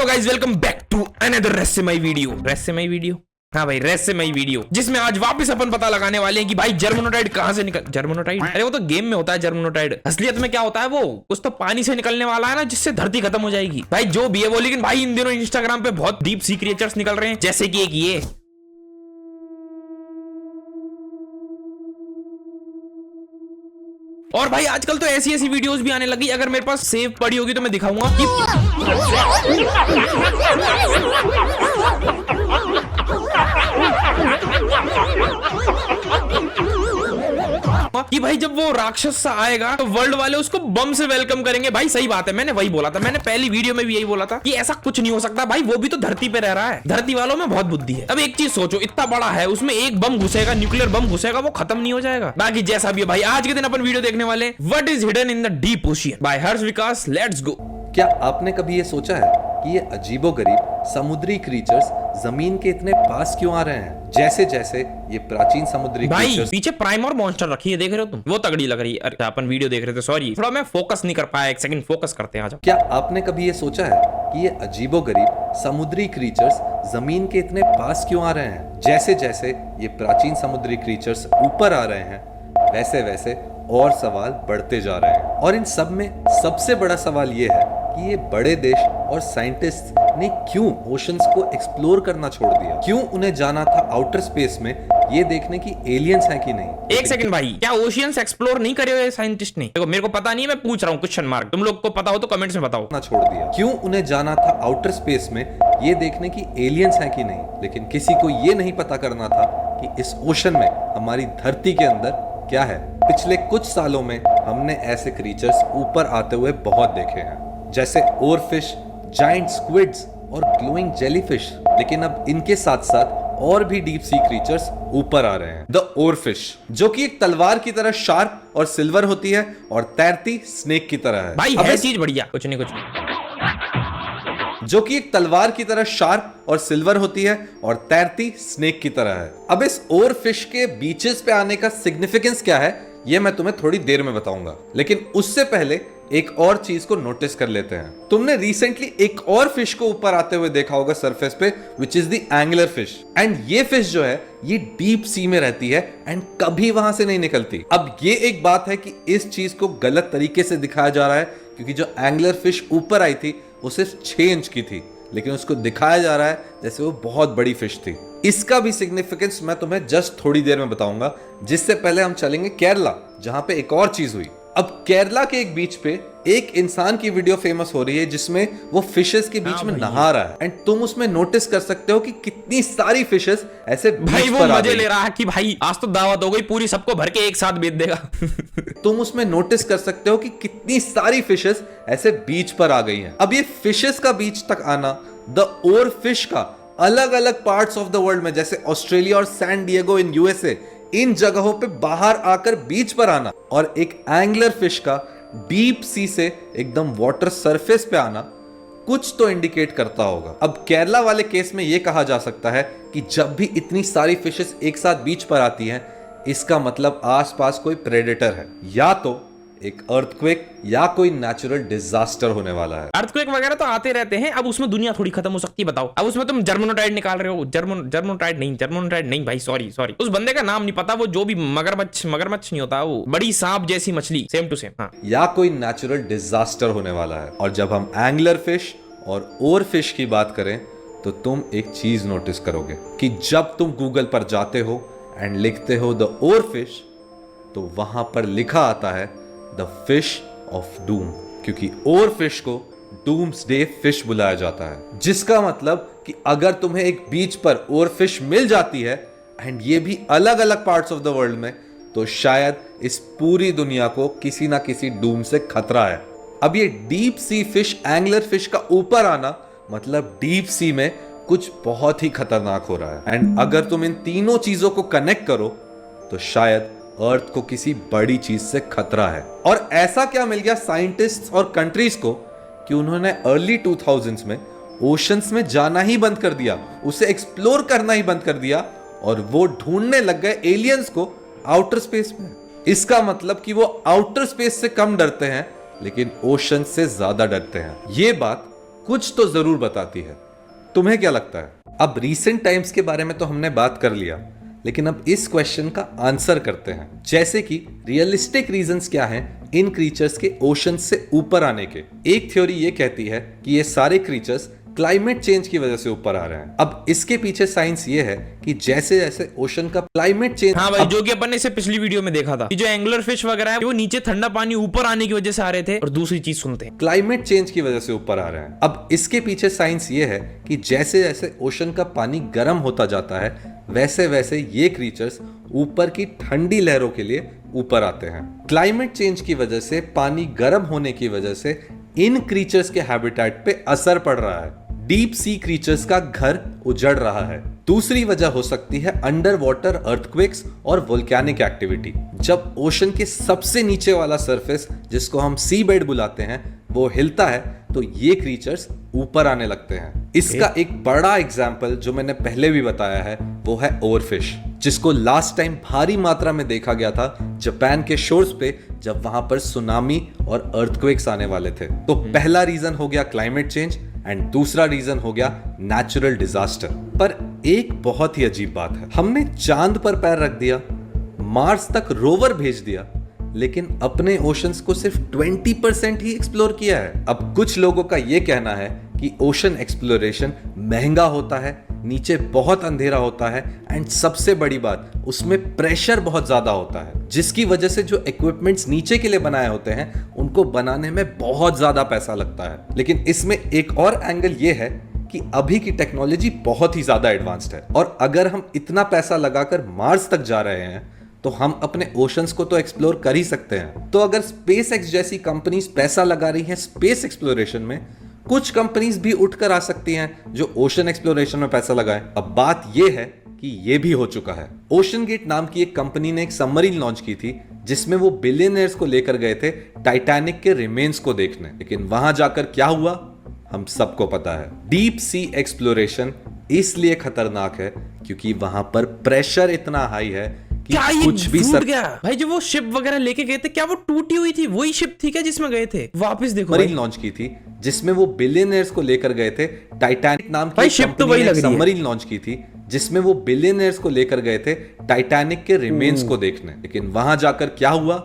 Hello guys, welcome back to another रहस्यमय video. हाँ भाई, रहस्यमय वीडियो जिसमें आज वापस अपन पता लगाने वाले हैं कि भाई जर्मोनोटाइड कहाँ से निकल। जर्मोनोटाइड, अरे वो तो गेम में होता है जर्मोनोटाइड। असलियत में क्या होता है, वो कुछ तो पानी से निकलने वाला है ना, जिससे धरती खत्म हो जाएगी। भाई जो भी है वो, लेकिन भाई इन दिनों इंस्टाग्राम पे बहुत डीप सी क्रिएचर्स निकल रहे हैं, जैसे कि एक ये। और भाई आजकल तो ऐसी ऐसी वीडियोस भी आने लगी, अगर मेरे पास सेव पड़ी होगी तो मैं दिखाऊंगा कि भाई जब वो राक्षस सा आएगा तो वर्ल्ड वाले उसको बम से वेलकम करेंगे। भाई सही बात है, मैंने वही बोला था, मैंने पहली वीडियो में भी यही बोला था कि ऐसा कुछ नहीं हो सकता। भाई वो भी तो धरती पे रह रहा है, धरती वालों में बहुत बुद्धि है। अब एक चीज सोचो, इतना बड़ा है, उसमें एक बम घुसेगा, न्यूक्लियर बम घुसेगा, वो खत्म नहीं हो जाएगा। बाकी जैसा भी है भाई, आज के दिन अपन वीडियो देखने वाले what is hidden in the deep ocean by Harsh Vikas. Let's go. क्या आपने कभी ये सोचा है कि ये अजीबोगरीब समुद्री क्रीचर्स जमीन के इतने पास क्यों आ रहे हैं, जैसे जैसे ये प्राचीन समुद्री भाई क्रीचर्स। पीछे प्राइम और मॉन्स्टर रखी है, देख रहे हो तुम, वो तगड़ी लग रही है। अरे अपन वीडियो देख रहे थे, सॉरी थोड़ा मैं फोकस नहीं कर पाया, एक सेकंड फोकस करते हैं। आज क्या आपने कभी ये सोचा है कि ये अजीबोगरीब समुद्री क्रीचर्स जमीन के इतने पास क्यों आ रहे हैं, जैसे जैसे ये प्राचीन समुद्री क्रीचर्स ऊपर आ रहे हैं, वैसे वैसे और सवाल बढ़ते जा रहे हैं। और इन सब में सबसे बड़ा सवाल ये है कि ये बड़े देश और साइंटिस्ट ने क्यों ओशंस को एक्सप्लोर करना छोड़ दिया, क्यों उन्हें जाना था आउटर स्पेस में ये देखने की एलियंस हैं कि नहीं। एक सेकंड भाई, क्या ओशियंस एक्सप्लोर नहीं करे हुए साइंटिस्ट ने? देखो मेरे को पता नहीं है, मैं पूछ रहा हूँ, क्वेश्चन मार्क। तुम लोग को पता हो तो कमेंट्स में बताओ। ना छोड़ दिया, क्यों उन्हें जाना था आउटर स्पेस में ये देखने की एलियंस हैं कि नहीं। लेकिन किसी को ये नहीं पता करना था कि इस ओशन में हमारी धरती के अंदर क्या है। पिछले कुछ सालों में हमने ऐसे क्रीचर्स ऊपर आते हुए बहुत देखे हैं, जैसे ओरफिश, जायंट स्क्विड्स और ग्लोइंग जेलीफिश। लेकिन अब इनके साथ साथ और भी डीप सी क्रीचर्स ऊपर आ रहे हैं। द ओरफिश, जो कि एक तलवार की तरह शार्प और सिल्वर होती है और तैरती स्नेक की तरह है। भाई है चीज बढ़िया, कुछ नहीं जो कि एक तलवार की तरह शार्प और सिल्वर होती है और तैरती स्नेक की तरह है। अब इस ओरफिश के बीचेस पे आने का सिग्निफिकेंस क्या है, ये मैं तुम्हें थोड़ी देर में बताऊंगा। लेकिन उससे पहले एक और चीज को नोटिस कर लेते हैं। तुमने रिसेंटली एक और फिश को ऊपर आते हुए देखा होगा सरफेस पे, which is the angler fish. And ये फिश जो है ये डीप सी में रहती है एंड कभी वहां से नहीं निकलती। अब ये एक बात है कि इस चीज को गलत तरीके से दिखाया जा रहा है, क्योंकि जो एंगलर फिश ऊपर आई थी वो सिर्फ 6 इंच की थी, लेकिन उसको दिखाया जा रहा है जैसे वो बहुत बड़ी फिश थी। इसका भी सिग्निफिकेंस मैं तुम्हें जस्ट थोड़ी देर में बताऊंगा। जिससे पहले हम चलेंगे केरला, जहां पे एक और चीज हुई। अब केरला के एक बीच पे एक इंसान की वीडियो फेमस हो रही है, जिसमें वो फिशेस के बीच में नहा रहा है। एंड तुम उसमें नोटिस कर सकते हो कि कितनी सारी फिशेस ऐसे भाई वो मजे ले रहा है कि भाई आज तो दावत हो गई पूरी, सबको भर के एक साथ बेच देगा। तुम उसमें नोटिस कर सकते हो कि कितनी सारी फिशेस ऐसे बीच पर आ गई हैं। अब ये फिशेस का बीच तक आना, द ओर फिश का अलग अलग पार्ट्स ऑफ द वर्ल्ड में, जैसे ऑस्ट्रेलिया और सैन डिएगो इन यूएसए, इन जगहों पे बाहर आकर बीच पर आना, और एक एंगलर फिश का डीप सी से एकदम वाटर सरफेस पे आना कुछ तो इंडिकेट करता होगा। अब केरला वाले केस में यह कहा जा सकता है कि जब भी इतनी सारी फिशेस एक साथ बीच पर आती हैं, इसका मतलब आसपास कोई प्रेडेटर है, या तो एक अर्थक्वेक या कोई नेचुरल डिजास्टर होने वाला है। अर्थक्वेक वगैरह तो आते रहते हैं, अब उसमें दुनिया थोड़ी खत्म हो सकती है, बताओ। अब उसमें तुम जर्मोनोटाइड निकाल रहे हो, जर्मोनोटाइड नहीं भाई, सॉरी उस बंदे का नाम नहीं पता, वो जो भी मगरमच्छ नहीं होता, वो बड़ी सांप जैसी मछली, सेम टू सेम। हाँ, या कोई नेचुरल डिजास्टर होने वाला है। और जब हम एंगलर फिश और ओर फिश की बात करें तो तुम एक चीज नोटिस करोगे कि जब तुम गूगल पर जाते हो एंड लिखते हो द ओर फिश, तो वहां पर लिखा आता है द फिश ऑफ डूम, क्योंकि ओर फिश को डूम्सडे फिश बुलाया जाता है। जिसका मतलब कि अगर तुम्हें एक बीच पर ओर फिश मिल जाती है एंड ये भी अलग अलग पार्ट्स ऑफ द वर्ल्ड में, तो शायद इस पूरी दुनिया को किसी ना किसी डूम से खतरा है। अब ये deep sea fish, angler fish का ऊपर आना मतलब डीप सी में कुछ बहुत ही खतरनाक हो रहा है। एंड अगर तुम इन तीनों चीजों को कनेक्ट करो तो शायद अर्थ को किसी बड़ी चीज से खतरा है। और ऐसा क्या मिल गया साइंटिस्ट्स और कंट्रीज को कि उन्होंने अर्ली 2000s में ओशंस में जाना ही बंद कर दिया, उसे एक्सप्लोर करना ही बंद कर दिया, और वो ढूंढने लग गए एलियंस को आउटर स्पेस में। इसका मतलब कि वो आउटर स्पेस से कम डरते हैं, लेकिन ओशन से ज्यादा डरते हैं। ये बात कुछ तो जरूर बताती है। तुम्हें क्या लगता है? अब रीसेंट टाइम्स के बारे में तो हमने बात कर लिया, लेकिन अब इस क्वेश्चन का आंसर करते हैं, जैसे कि रियलिस्टिक रीजंस क्या हैं इन क्रीचर्स के ओशन से ऊपर आने के। एक थ्योरी ये कहती है कि ये सारे क्रीचर्स क्लाइमेट चेंज की वजह से ऊपर आ रहे हैं। अब इसके पीछे साइंस ये है कि जैसे जैसे ओशन का क्लाइमेट चेंज, हाँ भाई, जो कि अपन ने इसे पिछली वीडियो में देखा था कि जो एंगलर फिश वगैरह है वो नीचे ठंडा पानी ऊपर आने की वजह से आ रहे थे। और दूसरी चीज सुनते हैं, क्लाइमेट चेंज की वजह से ऊपर आ रहे हैं। अब इसके पीछे साइंस ये है कि जैसे जैसे ओशन का पानी गर्म होता जाता है, वैसे वैसे ये क्रीचर्स ऊपर की ठंडी लहरों के लिए ऊपर आते हैं। क्लाइमेट चेंज की वजह से, पानी गर्म होने की वजह से इन क्रीचर्स के हैबिटेट पे असर पड़ रहा है। डीप सी क्रीचर्स का घर उजड़ रहा है। दूसरी वजह हो सकती है अंडर वाटर अर्थक्वेक्स और वोल्केनिक एक्टिविटी। जब ओशन के सबसे नीचे वाला सरफेस, जिसको हम सी बेड बुलाते हैं, वो हिलता है तो ये क्रीचर्स ऊपर आने लगते हैं। इसका एक बड़ा एग्जाम्पल जो मैंने पहले भी बताया है वो है ओवरफिश, जिसको लास्ट टाइम भारी मात्रा में देखा गया था जापान के शोर्स पे, जब वहां पर सुनामी और अर्थक्वेक्स आने वाले थे। तो पहला रीजन हो गया क्लाइमेट चेंज एंड दूसरा रीजन हो गया नेचुरल डिजास्टर। पर एक बहुत ही अजीब बात है, हमने चांद पर पैर रख दिया, मार्स तक रोवर भेज दिया, लेकिन अपने ओशंस को सिर्फ 20% ही एक्सप्लोर किया है। अब कुछ लोगों का यह कहना है कि ओशन एक्सप्लोरेशन महंगा होता है, नीचे बहुत अंधेरा होता है एंड सबसे बड़ी बात, उसमें प्रेशर बहुत ज्यादा होता है, जिसकी वजह से जो इक्विपमेंट्स नीचे के लिए बनाए होते हैं उनको बनाने में बहुत ज्यादा पैसा लगता है। लेकिन इसमें एक और एंगल ये है कि अभी की टेक्नोलॉजी बहुत ही ज्यादा एडवांस्ड है, और अगर हम इतना पैसा लगाकर मार्स तक जा रहे हैं तो हम अपने ओशंस को तो एक्सप्लोर कर ही सकते हैं। तो अगर स्पेस एक्स जैसी कंपनीज पैसा लगा रही हैं स्पेस एक्सप्लोरेशन में, कुछ कंपनीज भी उठकर आ सकती हैं जो ओशन एक्सप्लोरेशन में पैसा लगाएं। अब बात यह है कि यह भी हो चुका है। ओशन गेट नाम की एक कंपनी ने एक सबमरीन लॉन्च की थी, जिसमें वो बिलियनियर्स को लेकर गए थे टाइटैनिक के रिमेन्स को देखने। लेकिन वहां जाकर क्या हुआ हम सबको पता है। डीप सी एक्सप्लोरेशन इसलिए खतरनाक है क्योंकि वहां पर प्रेशर इतना हाई है कि कुछ भी टूट गया। भाई जो वो शिप वगैरह लेके गए थे, क्या वो टूटी हुई थी? वही शिप थी क्या जिसमें गए थे? वापस देखो, सबमरीन लॉन्च की थी जिसमें वो बिलियनियर्स को लेकर गए थे टाइटैनिक नाम की शिप तो वही लग रही है। सबमरीन लॉन्च की थी जिसमें वो बिलियनियर्स को लेकर गए थे टाइटैनिक के रिमेन्स को देखने। लेकिन वहां जाकर क्या हुआ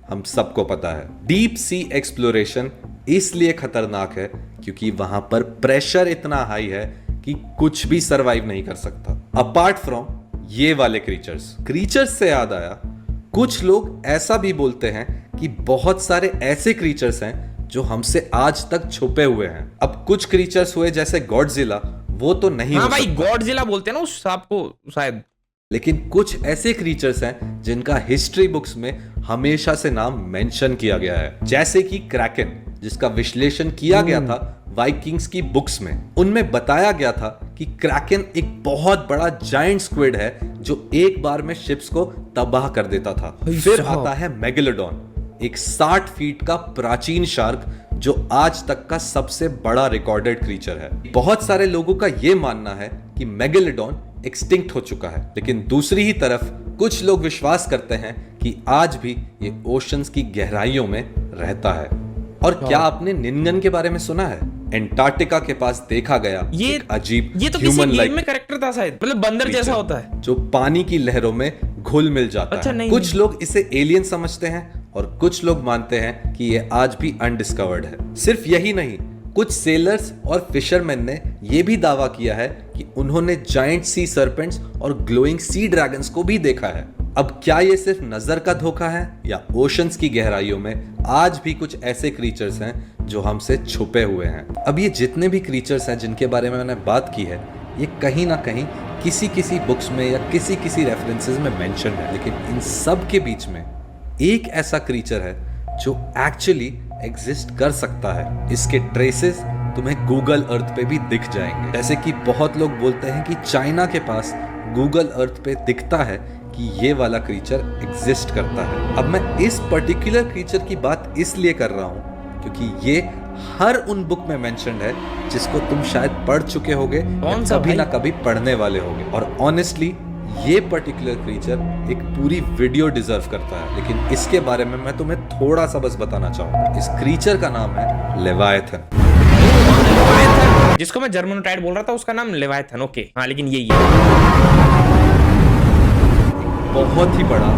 हम सबको पता है। डीप सी एक्सप्लोरेशन इसलिए खतरनाक है क्योंकि वहां पर प्रेशर इतना हाई है कि कुछ भी सरवाइव नहीं कर सकता अपार्ट फ्रॉम ये वाले क्रीचर्स से याद आया, कुछ लोग ऐसा भी बोलते हैं कि बहुत सारे ऐसे क्रीचर्स हैं जो हमसे आज तक छुपे हुए हैं। अब कुछ क्रीचर्स हुए जैसे गॉडजिला, वो तो नहीं हाँ हो भाई, सकता। गॉडजिला बोलते हैं ना उस सांप को शायद। लेकिन कुछ ऐसे क्रीचर्स हैं जिनका हिस्ट्री बुक्स में हमेशा से नाम मेंशन किया गया है, जैसे कि क्रैकन, जिसका विश्लेषण किया गया था वाइकिंग्स की बुक्स में। उनमें बताया गया था कि क्रैकन एक बहुत बड़ा जायंट स्क्विड है जो एक बार में शिप्स को तबाह कर देता था। फिर आता है मेगलोडॉन, एक 60 फीट का प्राचीन शार्क जो आज तक का सबसे बड़ा रिकॉर्डेड क्रीचर है। बहुत सारे लोगों का यह मानना है कि मेगलोडॉन एक्सटिंक्ट हो चुका है, लेकिन दूसरी ही तरफ कुछ लोग विश्वास करते हैं कि आज भी ये ओशंस की गहराइयों में रहता है। और क्या आपने निन्गन के बारे में सुना है? एंटार्क्टिका के पास देखा गया एक अजीब ये तो किसी गेम में कैरेक्टर था शायद, मतलब बंदर जैसा होता है जो पानी की लहरों में घुल मिल जाता है। कुछ लोग इसे एलियन समझते हैं और कुछ लोग मानते हैं कि ये आज भी अनडिस्कवर्ड है। सिर्फ यही नहीं, कुछ सेलर्स और फिशरमैन ने यह भी दावा किया है कि उन्होंने जायंट सी सर्पेंट्स और ग्लोइंग सी ड्रैगन्स को भी देखा है। अब क्या ये सिर्फ नजर का धोखा है या ओशंस की गहराइयों में आज भी कुछ ऐसे क्रीचर्स हैं जो हमसे छुपे हुए हैं? अब ये जितने भी क्रीचर्स हैं जिनके बारे में मैंने बात की है, ये कहीं ना कहीं किसी बुक्स में या किसी रेफरेंसेस में मेंशन है, लेकिन इन सब के बीच में एक ऐसा क्रीचर है जो एक्चुअली एग्जिस्ट कर सकता है। इसके ट्रेसेस तुम्हें गूगल अर्थ पे भी दिख जाएंगे। जैसे कि बहुत लोग बोलते हैं कि चाइना के पास गूगल अर्थ पे दिखता है कि ये वाला क्रीचर एग्जिस्ट करता है। अब मैं इस पर्टिकुलर क्रीचर की बात इसलिए कर रहा हूं क्योंकि ये हर उन बुक में मेंशन्ड है जिसको तुम शायद पढ़ चुके होगे, कभी ना कभी पढ़ने वाले होगे। और ऑनेस्टली ये पर्टिकुलर क्रीचर एक पूरी वीडियो डिजर्व करता है, लेकिन इसके बारे में मैं तुम्हें थोड़ा सा बस बताना चाहूंगा। इस क्रीचर का नाम है लेवायथन। जिसको मैं जर्मनोटाइड बोल रहा था उसका नाम लेवायथन। ओके हाँ, लेकिन यही है। बहुत ही बड़ा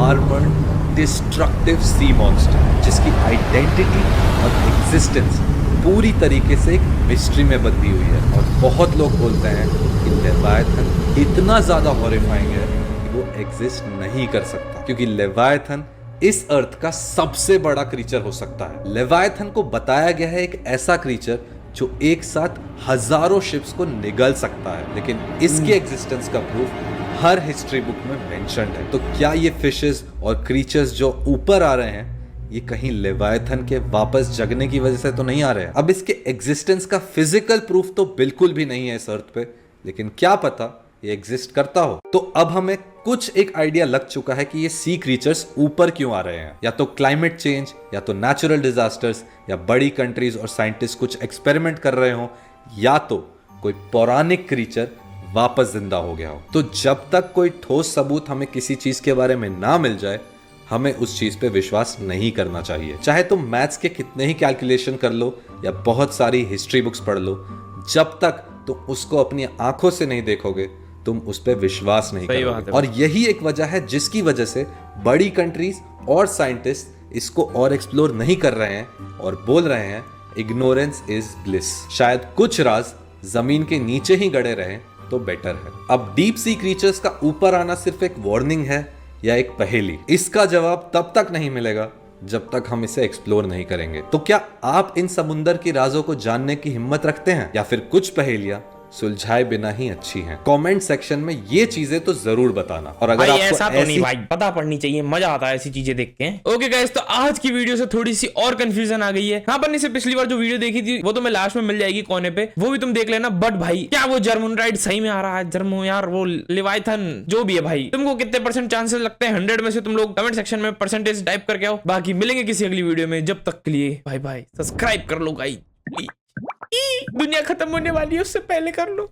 आर्मर्ड डिस्ट्रक्टिव सी मॉन्स्टर जिसकी आइडेंटिटी और एग्जिस्टेंस पूरी तरीके से एक मिस्ट्री में बंधी हुई है। और बहुत लोग बोलते हैं कि लेवायथन इतना ज्यादा हॉरिफाइंग है कि वो एग्जिस्ट नहीं कर सकता, क्योंकि लेवायथन इस अर्थ का सबसे बड़ा क्रीचर हो सकता है। लेवायथन को बताया गया है एक ऐसा क्रीचर जो एक साथ हजारों शिप्स को निगल सकता है, लेकिन इसके एग्जिस्टेंस का प्रूफ हर हिस्ट्री बुक में मेंशन्ड है। तो क्या ये फिशेस और क्रीचर्स जो ऊपर आ रहे हैं ये कहीं लेवायथन के वापस जगने की वजह से तो नहीं आ रहे हैं? अब इसके एग्जिस्टेंस का फिजिकल प्रूफ तो बिल्कुल भी नहीं है इस अर्थ पे, लेकिन क्या पता ये एग्जिस्ट करता हो। तो अब हमें कुछ एक आइडिया लग चुका है कि ये सी क्रीचर्स ऊपर क्यों आ रहे हैं। या तो क्लाइमेट चेंज, या तो नेचुरल डिजास्टर्स, या बड़ी कंट्रीज और साइंटिस्ट कुछ एक्सपेरिमेंट कर रहे हो, या तो कोई पौराणिक क्रीचर वापस जिंदा हो गया हो। तो जब तक कोई ठोस सबूत हमें किसी चीज के बारे में ना मिल जाए, हमें उस चीज पे विश्वास नहीं करना चाहिए। चाहे तुम मैथ्स के कितने ही कैलकुलेशन कर लो या बहुत सारी हिस्ट्री बुक्स पढ़ लो, जब तक तुम उसको अपनी आंखों से नहीं देखोगे तुम उस पर विश्वास नहीं करोगे। और यही एक वजह है जिसकी वजह से बड़ी कंट्रीज और साइंटिस्ट इसको और एक्सप्लोर नहीं कर रहे हैं और बोल रहे हैं इग्नोरेंस इज ब्लिस। शायद कुछ राज जमीन के नीचे ही गड़े रहे तो बेटर है। अब डीप सी क्रीचर्स का ऊपर आना सिर्फ एक वार्निंग है या एक पहेली, इसका जवाब तब तक नहीं मिलेगा जब तक हम इसे एक्सप्लोर नहीं करेंगे। तो क्या आप इन समुंदर की राजों को जानने की हिम्मत रखते हैं, या फिर कुछ पहेलियां सुलझाए बिना ही अच्छी हैं? कमेंट सेक्शन में ये चीजें तो जरूर बताना। और अगर भाई आपको ऐसा तो नहीं भाई, पता पड़नी चाहिए, मजा आता है ऐसी चीजें देख के। ओके गाइस, तो आज की वीडियो से थोड़ी सी और कंफ्यूजन आ गई है। हाँ, पर से पिछली बार जो वीडियो देखी थी वो तो मैं लास्ट में मिल जाएगी कोने पे, वो भी तुम देख लेना। बट भाई क्या वो जर्मनोटाइड सही में आ रहा है? जर्मो यार वो लेवायथन जो भी है भाई, तुमको कितने % चांसेस लगते हैं 100 में से? तुम लोग कमेंट सेक्शन में परसेंटेज टाइप करके आओ। बाकी मिलेंगे किसी अगली वीडियो में, जब तक के लिए बाय बाय। सब्सक्राइब कर लो गाइस, दुनिया खत्म होने वाली है उससे पहले कर लो।